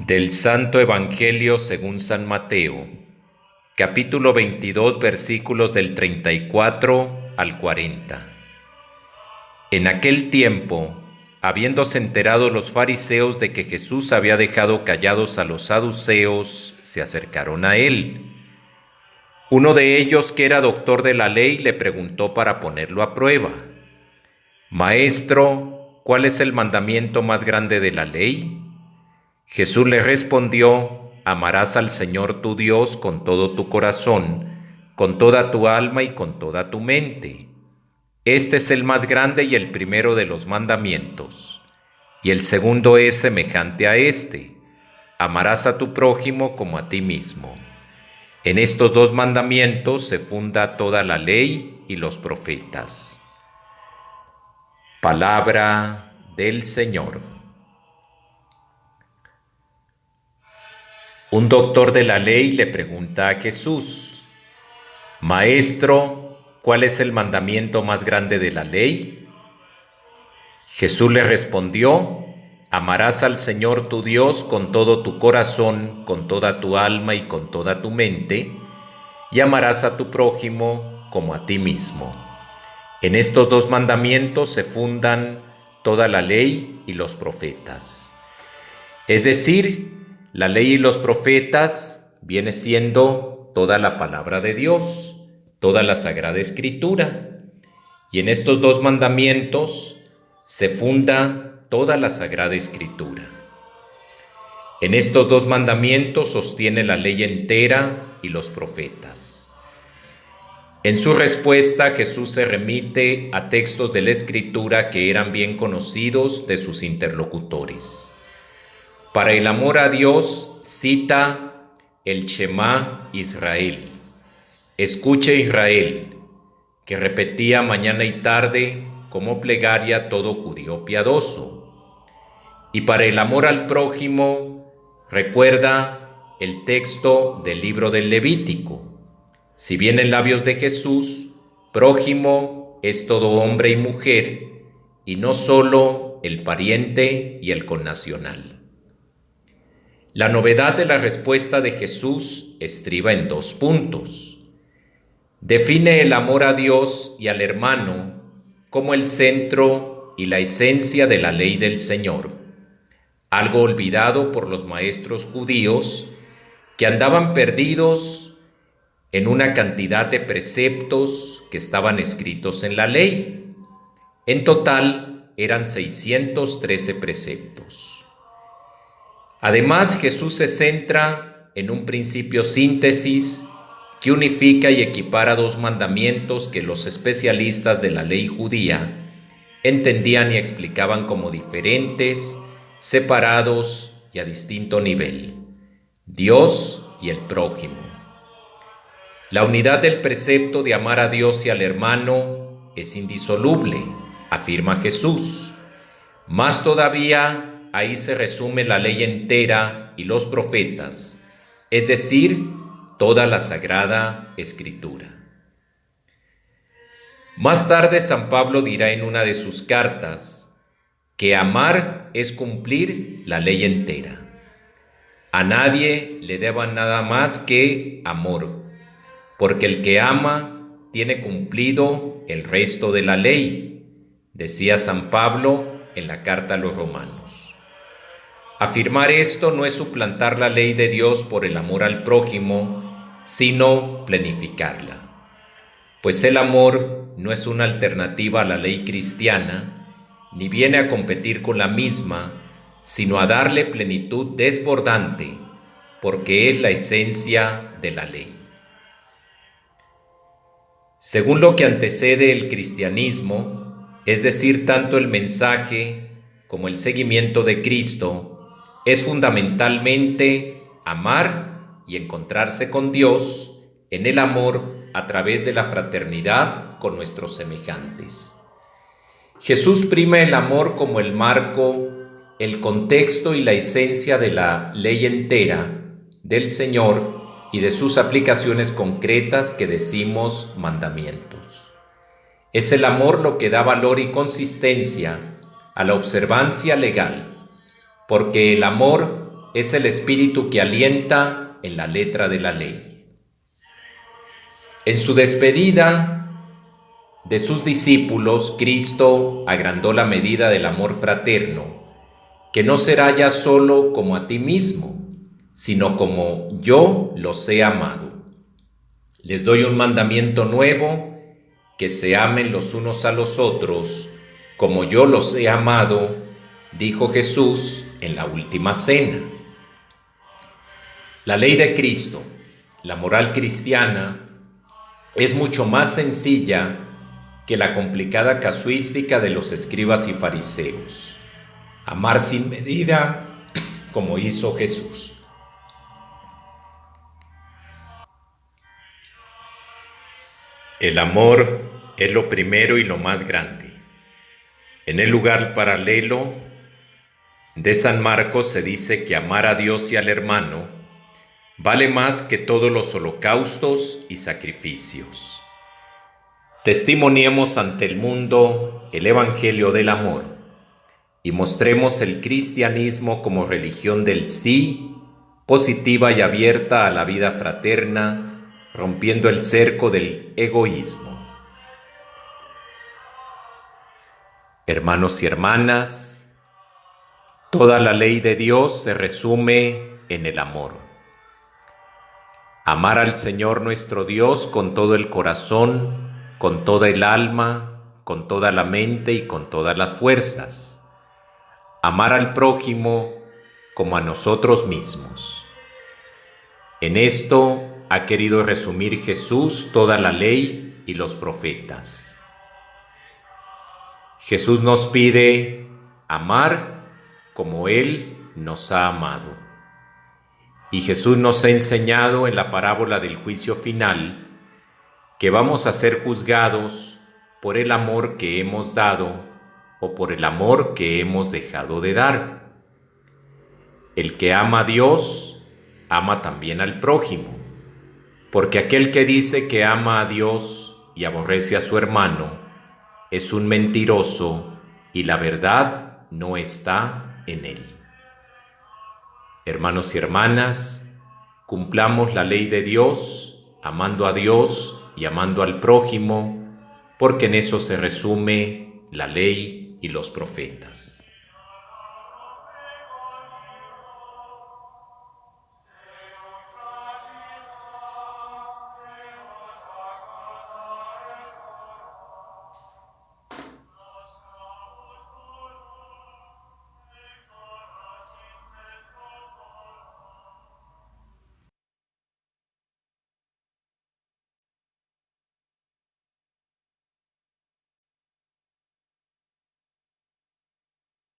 Del Santo Evangelio según San Mateo, capítulo 22, versículos del 34 al 40. En aquel tiempo, habiéndose enterado los fariseos de que Jesús había dejado callados a los saduceos, se acercaron a él. Uno de ellos, que era doctor de la ley, le preguntó para ponerlo a prueba: Maestro, ¿cuál es el mandamiento más grande de la ley? Jesús le respondió: Amarás al Señor tu Dios con todo tu corazón, con toda tu alma y con toda tu mente. Este es el más grande y el primero de los mandamientos. Y el segundo es semejante a este: amarás a tu prójimo como a ti mismo. En estos dos mandamientos se funda toda la ley y los profetas. Palabra del Señor. Un doctor de la ley le pregunta a Jesús: Maestro, ¿cuál es el mandamiento más grande de la ley? Jesús le respondió: Amarás al Señor tu Dios con todo tu corazón, con toda tu alma y con toda tu mente, y amarás a tu prójimo como a ti mismo. En estos dos mandamientos se fundan toda la ley y los profetas. Es decir, la ley y los profetas viene siendo toda la palabra de Dios, toda la Sagrada Escritura. Y en estos dos mandamientos se funda toda la Sagrada Escritura. En estos dos mandamientos sostiene la ley entera y los profetas. En su respuesta, Jesús se remite a textos de la Escritura que eran bien conocidos de sus interlocutores. Para el amor a Dios, cita el Shema Israel. Escuche Israel, que repetía mañana y tarde como plegaria todo judío piadoso. Y para el amor al prójimo, recuerda el texto del libro del Levítico. Si bien en labios de Jesús, prójimo es todo hombre y mujer, y no solo el pariente y el connacional. La novedad de la respuesta de Jesús estriba en dos puntos. Define el amor a Dios y al hermano como el centro y la esencia de la ley del Señor, algo olvidado por los maestros judíos que andaban perdidos en una cantidad de preceptos que estaban escritos en la ley. En total eran 613 preceptos. Además, Jesús se centra en un principio síntesis que unifica y equipara dos mandamientos que los especialistas de la ley judía entendían y explicaban como diferentes, separados y a distinto nivel: Dios y el prójimo. La unidad del precepto de amar a Dios y al hermano es indisoluble, afirma Jesús. Más todavía, ahí se resume la ley entera y los profetas, es decir, toda la Sagrada Escritura. Más tarde San Pablo dirá en una de sus cartas que amar es cumplir la ley entera. A nadie le deban nada más que amor, porque el que ama tiene cumplido el resto de la ley, decía San Pablo en la carta a los Romanos. Afirmar esto no es suplantar la ley de Dios por el amor al prójimo, sino plenificarla. Pues el amor no es una alternativa a la ley cristiana, ni viene a competir con la misma, sino a darle plenitud desbordante, porque es la esencia de la ley. Según lo que antecede el cristianismo, es decir, tanto el mensaje como el seguimiento de Cristo, es fundamentalmente amar y encontrarse con Dios en el amor a través de la fraternidad con nuestros semejantes. Jesús prima el amor como el marco, el contexto y la esencia de la ley entera del Señor y de sus aplicaciones concretas que decimos mandamientos. Es el amor lo que da valor y consistencia a la observancia legal, porque el amor es el espíritu que alienta en la letra de la ley. En su despedida de sus discípulos, Cristo agrandó la medida del amor fraterno, que no será ya solo como a ti mismo, sino como yo los he amado. Les doy un mandamiento nuevo, que se amen los unos a los otros, como yo los he amado, dijo Jesús en la última cena. La ley de Cristo, la moral cristiana, es mucho más sencilla que la complicada casuística de los escribas y fariseos. Amar sin medida, como hizo Jesús. El amor es lo primero y lo más grande. En el lugar paralelo de San Marcos se dice que amar a Dios y al hermano vale más que todos los holocaustos y sacrificios. Testimoniemos ante el mundo el Evangelio del amor y mostremos el cristianismo como religión del sí, positiva y abierta a la vida fraterna, rompiendo el cerco del egoísmo. Hermanos y hermanas, toda la ley de Dios se resume en el amor. Amar al Señor nuestro Dios con todo el corazón, con toda el alma, con toda la mente y con todas las fuerzas. Amar al prójimo como a nosotros mismos. En esto ha querido resumir Jesús toda la ley y los profetas. Jesús nos pide amar como Él nos ha amado. Y Jesús nos ha enseñado en la parábola del juicio final que vamos a ser juzgados por el amor que hemos dado o por el amor que hemos dejado de dar. El que ama a Dios, ama también al prójimo, porque aquel que dice que ama a Dios y aborrece a su hermano es un mentiroso y la verdad no está en él. Hermanos y hermanas, cumplamos la ley de Dios, amando a Dios y amando al prójimo, porque en eso se resume la ley y los profetas.